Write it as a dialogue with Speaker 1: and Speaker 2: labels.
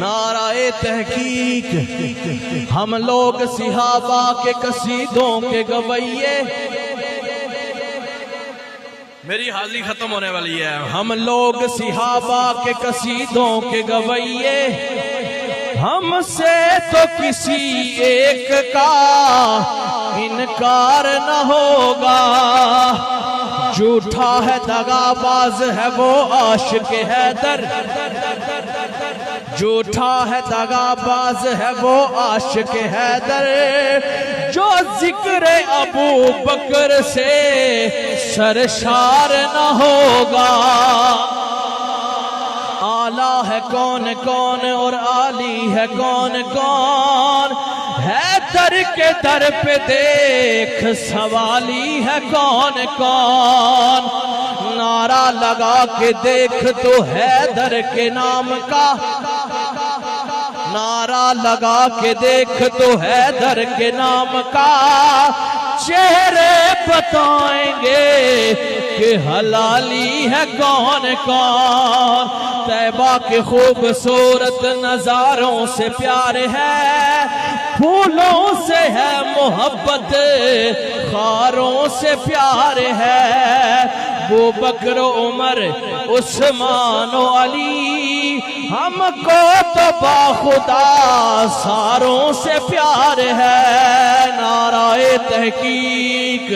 Speaker 1: نعرہ تحقیق ہم لوگ صحابہ کے قصیدوں کے گویے، میری حاضری ختم ہونے والی ہے، ہم لوگ صحابہ کے قصیدوں کے گویے، ہم سے تو کسی ایک کا انکار نہ ہوگا، جھوٹا ہے دغا باز ہے وہ عاشق حیدر، جھوٹا ہے دغا باز ہے وہ عاشق حیدر، جو ذکر ابو بکر سے سرشار نہ ہوگا، اعلیٰ ہے کون کون اور عالی ہے کون کون، حیدر کے در پہ دیکھ سوالی ہے کون کون، نعرہ لگا کے دیکھ تو حیدر کے نام کا، نعرہ لگا کے دیکھ تو حیدر کے نام کا، چہرے بتائیں گے کہ حلالی ہے کون کون، طیبہ کے خوبصورت نظاروں سے پیار ہے، پھولوں سے ہے محبت خاروں سے پیار ہے، ابو بکر عمر عثمان و علی، ہم کو تو باخدا ساروں سے پیار ہے، نعرہ تحقیق